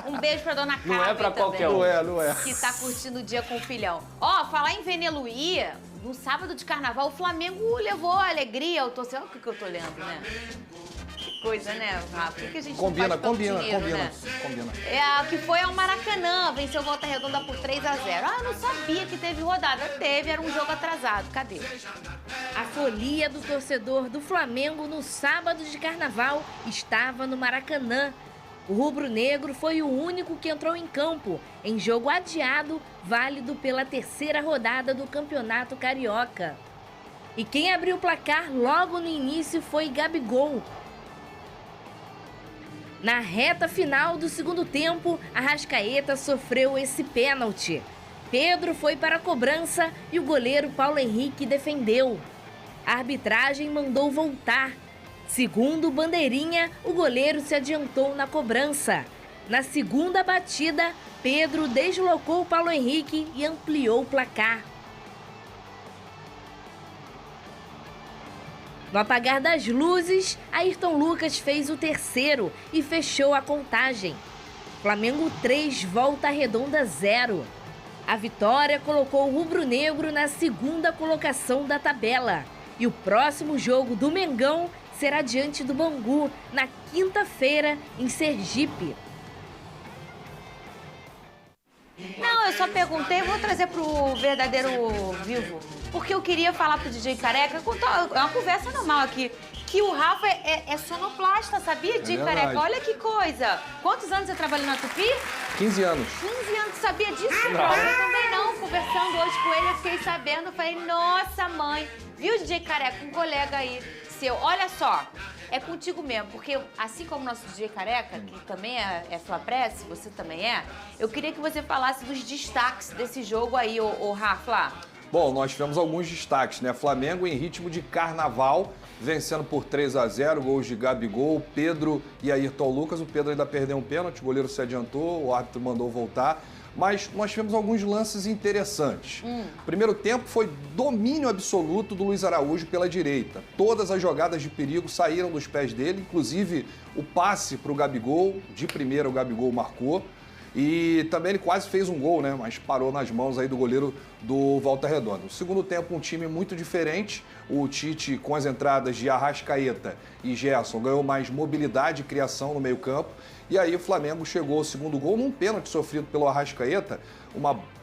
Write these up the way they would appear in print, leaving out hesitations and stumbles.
Um beijo pra dona Carmen. Não é pra qualquer um. Não é. Que tá curtindo o dia com o filhão. Ó, falar em Veneluí, no sábado de carnaval, o Flamengo levou a alegria ao torcedor. Olha o que eu tô lendo, né? Que coisa, né, Rafa? Por que a gente não faz pelo dinheiro, né? Combina. Que foi ao Maracanã, venceu Volta Redonda por 3-0. Ah, eu não sabia que teve rodada. Teve, era um jogo atrasado. Cadê? A folia do torcedor do Flamengo no sábado de carnaval estava no Maracanã. O rubro-negro foi o único que entrou em campo em jogo adiado, válido pela terceira rodada do Campeonato Carioca. E quem abriu o placar logo no início foi Gabigol. Na reta final do segundo tempo, Arrascaeta sofreu esse pênalti. Pedro foi para a cobrança e o goleiro Paulo Henrique defendeu. A arbitragem mandou voltar. Segundo Bandeirinha, o goleiro se adiantou na cobrança. Na segunda batida, Pedro deslocou o Paulo Henrique e ampliou o placar. No apagar das luzes, Ayrton Lucas fez o terceiro e fechou a contagem. Flamengo 3, Volta Redonda 0. A vitória colocou o rubro-negro na segunda colocação da tabela. E o próximo jogo do Mengão será diante do Bangu, na quinta-feira, em Sergipe. Não, eu só perguntei, vou trazer pro verdadeiro vivo. Porque eu queria falar pro DJ Careca, é uma conversa normal aqui, que o Rafa é sonoplasta, sabia, DJ Careca? Olha que coisa. Quantos anos você trabalhou na Tupi? 15 anos. 15 anos, sabia disso? Eu também não. Conversando hoje com ele, eu fiquei sabendo, falei, nossa mãe. Viu, DJ Careca, um colega aí seu. Olha só, é contigo mesmo, porque assim como o nosso DJ Careca, que também é Flapress, você também eu queria que você falasse dos destaques desse jogo aí, ô Rafa. Bom, nós tivemos alguns destaques, né? Flamengo em ritmo de carnaval, vencendo por 3-0, gols de Gabigol, Pedro e Ayrton Lucas. O Pedro ainda perdeu um pênalti, o goleiro se adiantou, o árbitro mandou voltar. Mas nós tivemos alguns lances interessantes. Primeiro tempo foi domínio absoluto do Luiz Araújo pela direita. Todas as jogadas de perigo saíram dos pés dele, inclusive o passe para o Gabigol. De primeira o Gabigol marcou. E também ele quase fez um gol, né? Mas parou nas mãos aí do goleiro do Volta Redonda. No segundo tempo, um time muito diferente. O Tite, com as entradas de Arrascaeta e Gerson, ganhou mais mobilidade e criação no meio-campo. E aí o Flamengo chegou ao segundo gol num pênalti sofrido pelo Arrascaeta.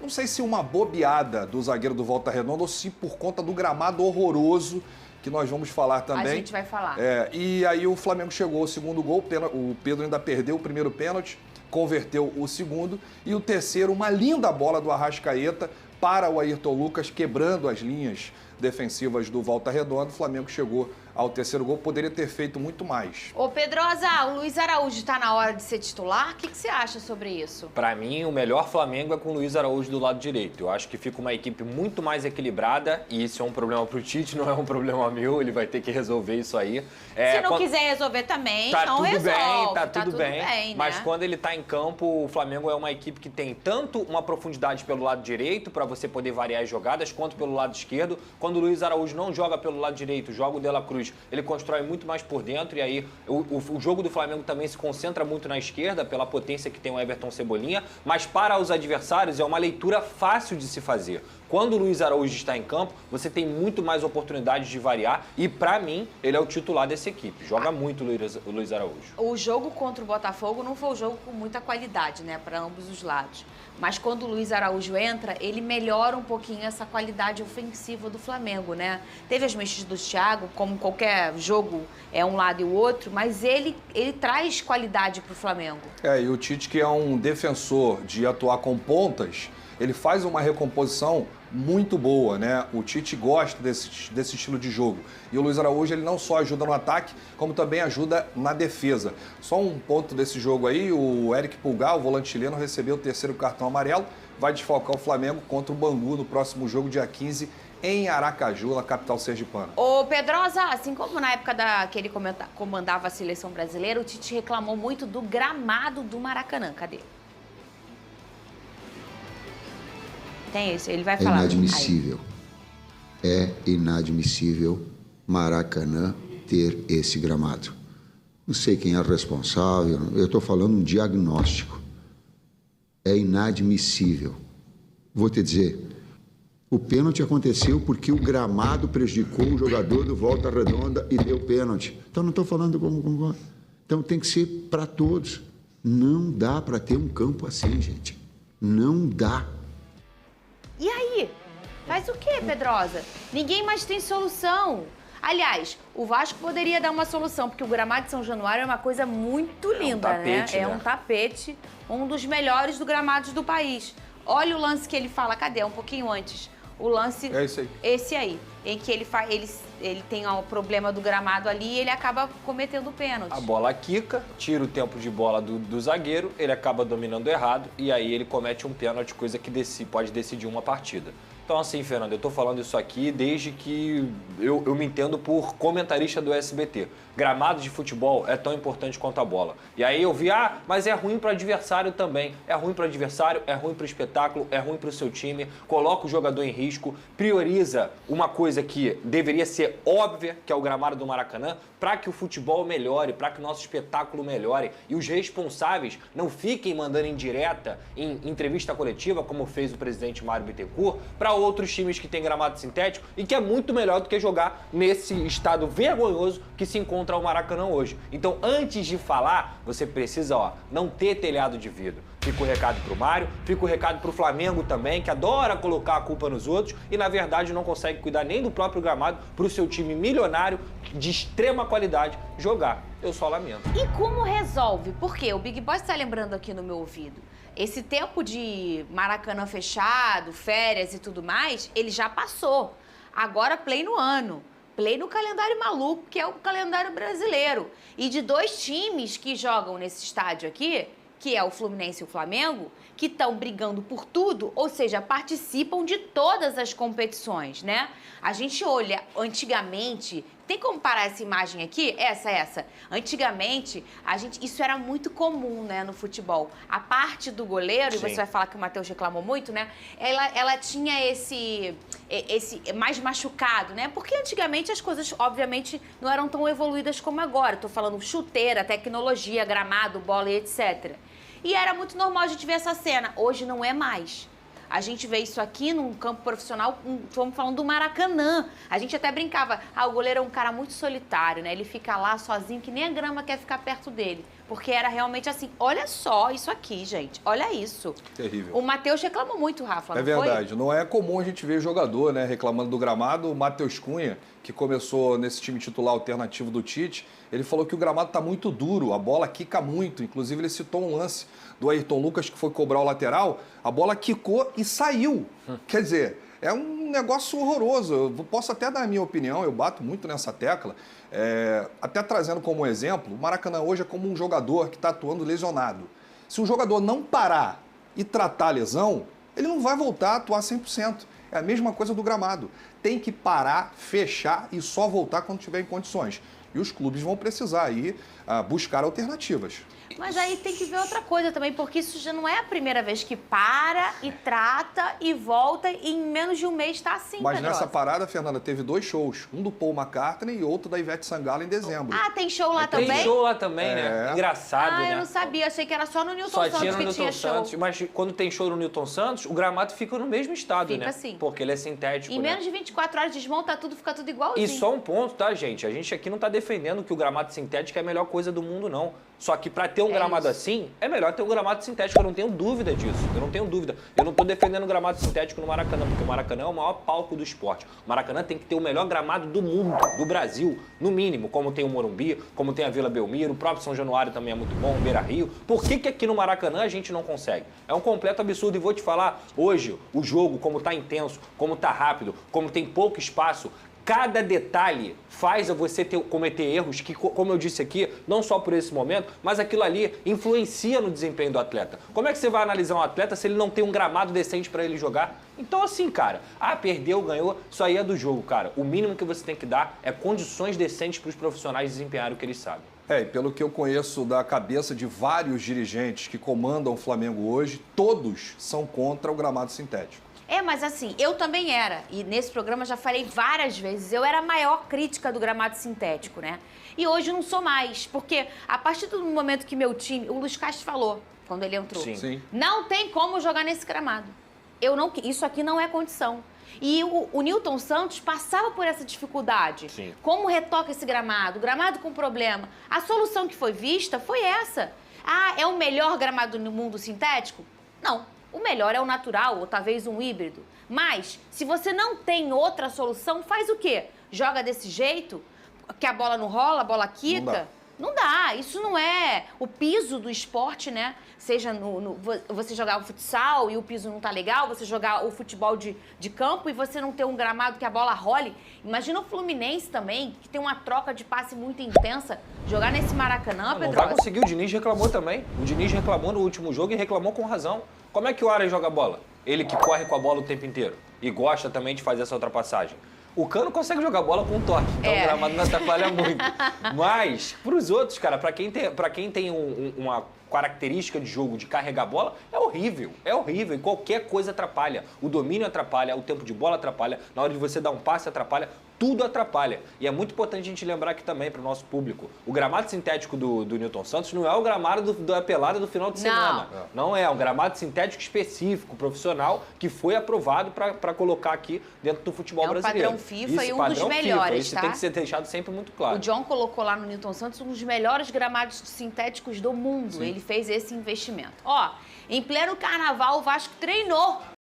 Não sei se uma bobeada do zagueiro do Volta Redonda ou se por conta do gramado horroroso, que nós vamos falar também. A gente vai falar. E aí o Flamengo chegou ao segundo gol, o Pedro ainda perdeu o primeiro pênalti, converteu o segundo, e o terceiro, uma linda bola do Arrascaeta para o Ayrton Lucas, quebrando as linhas defensivas do Volta Redonda. O Flamengo chegou ao terceiro gol, poderia ter feito muito mais. Ô Pedrosa, o Luiz Araújo tá na hora de ser titular? O que você acha sobre isso? Pra mim, o melhor Flamengo é com o Luiz Araújo do lado direito. Eu acho que fica uma equipe muito mais equilibrada, e isso é um problema pro Tite, não é um problema meu, ele vai ter que resolver isso aí. Se não quiser resolver também, tá não tudo resolve. Tá tudo bem, né? Mas quando ele tá em campo, o Flamengo é uma equipe que tem tanto uma profundidade pelo lado direito, para você poder variar as jogadas, quanto pelo lado esquerdo. Quando o Luiz Araújo não joga pelo lado direito, joga o De La Cruz, ele constrói muito mais por dentro, e aí o jogo do Flamengo também se concentra muito na esquerda, pela potência que tem o Everton Cebolinha, mas para os adversários é uma leitura fácil de se fazer. Quando o Luiz Araújo está em campo, você tem muito mais oportunidades de variar, e para mim, ele é o titular dessa equipe. Joga muito o Luiz Araújo. O jogo contra o Botafogo não foi um jogo com muita qualidade, né, para ambos os lados. Mas quando o Luiz Araújo entra, ele melhora um pouquinho essa qualidade ofensiva do Flamengo, né? Teve as mexidas do Thiago, como qualquer jogo é um lado e o outro, mas ele traz qualidade para o Flamengo. E o Tite, que é um defensor de atuar com pontas, ele faz uma recomposição muito boa, né? O Tite gosta desse estilo de jogo. E o Luiz Araújo, ele não só ajuda no ataque, como também ajuda na defesa. Só um ponto desse jogo aí, o Eric Pulgar, o volante chileno, recebeu o terceiro cartão amarelo, vai desfalcar o Flamengo contra o Bangu no próximo jogo, dia 15, em Aracaju, na capital sergipana. Ô Pedrosa, assim como na época que ele comandava a seleção brasileira, o Tite reclamou muito do gramado do Maracanã. Cadê? Tem esse, ele vai falar. É inadmissível Maracanã ter esse gramado. Não sei quem é responsável, eu estou falando um diagnóstico. é inadmissível. Vou te dizer, o pênalti aconteceu porque o gramado prejudicou o jogador do Volta Redonda e deu pênalti. Então não estou falando como... Então tem que ser para todos. Não dá para ter um campo assim, gente. Não dá. E aí? Faz o quê, Pedrosa? Ninguém mais tem solução. Aliás, o Vasco poderia dar uma solução, porque o gramado de São Januário é uma coisa muito linda, tapete, né? né? É um tapete, um dos melhores gramados do país. Olha o lance que ele fala, cadê? Um pouquinho antes. O lance... É esse aí. Esse aí, em que ele tem o problema do gramado ali e ele acaba cometendo pênalti. A bola quica, tira o tempo de bola do zagueiro, ele acaba dominando errado e aí ele comete um pênalti, coisa que pode decidir uma partida. Então assim, Fernando, eu tô falando isso aqui desde que eu me entendo por comentarista do SBT. Gramado de futebol é tão importante quanto a bola. E aí eu vi, mas é ruim para o adversário também. É ruim para o adversário, é ruim para o espetáculo, é ruim para o seu time, coloca o jogador em risco, prioriza uma coisa que deveria ser óbvia, que é o gramado do Maracanã, para que o futebol melhore, para que o nosso espetáculo melhore. E os responsáveis não fiquem mandando indireta em entrevista coletiva, como fez o presidente Mário Bittencourt, para outros times que têm gramado sintético e que é muito melhor do que jogar nesse estado vergonhoso que se encontra o Maracanã hoje. Então, antes de falar, você precisa, não ter telhado de vidro. Fica o recado pro Mário, fica o recado pro Flamengo também, que adora colocar a culpa nos outros e, na verdade, não consegue cuidar nem do próprio gramado pro seu time milionário, de extrema qualidade, jogar. Eu só lamento. E como resolve? Porque o Big Boss está lembrando aqui no meu ouvido. Esse tempo de Maracanã fechado, férias e tudo mais, ele já passou. Agora play no ano. Play no calendário maluco, que é o calendário brasileiro. E de 2 times que jogam nesse estádio aqui, que é o Fluminense e o Flamengo, que estão brigando por tudo, ou seja, participam de todas as competições, né? A gente olha antigamente, tem como parar essa imagem aqui? Essa. Antigamente, isso era muito comum, né, no futebol. A parte do goleiro, Sim. e você vai falar que o Matheus reclamou muito, né? Ela tinha esse mais machucado, né? Porque antigamente as coisas, obviamente, não eram tão evoluídas como agora. Tô falando chuteira, tecnologia, gramado, bola e etc. E era muito normal a gente ver essa cena. Hoje não é mais. A gente vê isso aqui num campo profissional, estamos falando do Maracanã. A gente até brincava, o goleiro é um cara muito solitário, né? Ele fica lá sozinho, que nem a grama quer ficar perto dele. Porque era realmente assim, olha só isso aqui, gente, olha isso. Terrível. O Matheus reclamou muito, Rafa, não É verdade, não é comum a gente ver jogador, né, reclamando do gramado. O Matheus Cunha, que começou nesse time titular alternativo do Tite, ele falou que o gramado está muito duro, a bola quica muito. Inclusive ele citou um lance do Ayrton Lucas que foi cobrar o lateral, a bola quicou e saiu. Quer dizer, é um negócio horroroso. Eu posso até dar a minha opinião, eu bato muito nessa tecla. Até trazendo como exemplo, o Maracanã hoje é como um jogador que está atuando lesionado. Se o jogador não parar e tratar a lesão, ele não vai voltar a atuar 100%. É a mesma coisa do gramado. Tem que parar, fechar e só voltar quando tiver em condições. E os clubes vão precisar aí buscar alternativas. Mas aí tem que ver outra coisa também, porque isso já não é a primeira vez que para e trata e volta e em menos de um mês está assim, Mas Pedrosa. nessa parada, Fernanda, teve 2 shows. Um do Paul McCartney e outro da Ivete Sangalo em dezembro. Tem show lá também? Tem show lá também, né? Engraçado, né? Eu não sabia, achei que era só no Newton Só Santos tinha no que Newton tinha Santos, show. mas quando tem show no Newton Santos, o gramado fica no mesmo estado, Fica né? assim. Porque ele é sintético, Em né? menos de 24 horas desmonta tudo, fica tudo igualzinho. E só um ponto, tá, gente? A gente aqui não tá defendendo que o gramado sintético é a melhor coisa do mundo, não. Só que para ter um gramado isso. assim, é melhor ter um gramado sintético. Eu não tenho dúvida disso. Eu não tenho dúvida. Eu não tô defendendo o gramado sintético no Maracanã, porque o Maracanã é o maior palco do esporte. O Maracanã tem que ter o melhor gramado do mundo, do Brasil, no mínimo. Como tem o Morumbi, como tem a Vila Belmiro, o próprio São Januário também é muito bom, o Beira-Rio. Por que aqui no Maracanã a gente não consegue? É um completo absurdo. E vou te falar, hoje, o jogo, como tá intenso, como tá rápido, como tem pouco espaço, cada detalhe faz você cometer erros que, como eu disse aqui, não só por esse momento, mas aquilo ali influencia no desempenho do atleta. Como é que você vai analisar um atleta se ele não tem um gramado decente para ele jogar? Então assim, cara, perdeu, ganhou, isso aí é do jogo, cara. O mínimo que você tem que dar é condições decentes para os profissionais desempenharem o que eles sabem. E pelo que eu conheço da cabeça de vários dirigentes que comandam o Flamengo hoje, todos são contra o gramado sintético. Mas assim, eu também era. E nesse programa já falei várias vezes. Eu era a maior crítica do gramado sintético, né? E hoje não sou mais. Porque a partir do momento que meu time... O Luiz Castro falou, quando ele entrou. Sim. Não tem como jogar nesse gramado. Isso aqui não é condição. E o Nilton Santos passava por essa dificuldade. Sim. Como retoca esse gramado? Gramado com problema. A solução que foi vista foi essa. É o melhor gramado no mundo sintético? Não. O melhor é o natural, ou talvez um híbrido. Mas, se você não tem outra solução, faz o quê? Joga desse jeito? Que a bola não rola, a bola quica? Não dá. Isso não é o piso do esporte, né? Seja você jogar o futsal e o piso não tá legal, você jogar o futebol de campo e você não ter um gramado que a bola role. Imagina o Fluminense também, que tem uma troca de passe muito intensa. Jogar nesse Maracanã, Não Pedro. vai conseguir, o Diniz reclamou também. O Diniz reclamou no último jogo e reclamou com razão. Como é que o Aras joga bola? Ele que corre com a bola o tempo inteiro e gosta também de fazer essa ultrapassagem. O Cano consegue jogar bola com toque, então o gramado não atrapalha muito. Mas, pros outros, cara, pra quem tem uma característica de jogo de carregar a bola, é horrível. É horrível. E qualquer coisa atrapalha. O domínio atrapalha, o tempo de bola atrapalha, na hora de você dar um passe atrapalha. Tudo atrapalha. E é muito importante a gente lembrar aqui também para o nosso público. O gramado sintético do Nilton Santos não é o gramado da pelada do final de semana. Não é um gramado sintético específico, profissional, que foi aprovado para colocar aqui dentro do futebol brasileiro. É um padrão FIFA e um dos melhores, isso tem que ser deixado sempre muito claro. O John colocou lá no Nilton Santos um dos melhores gramados sintéticos do mundo. Ele fez esse investimento. Em pleno carnaval, o Vasco treinou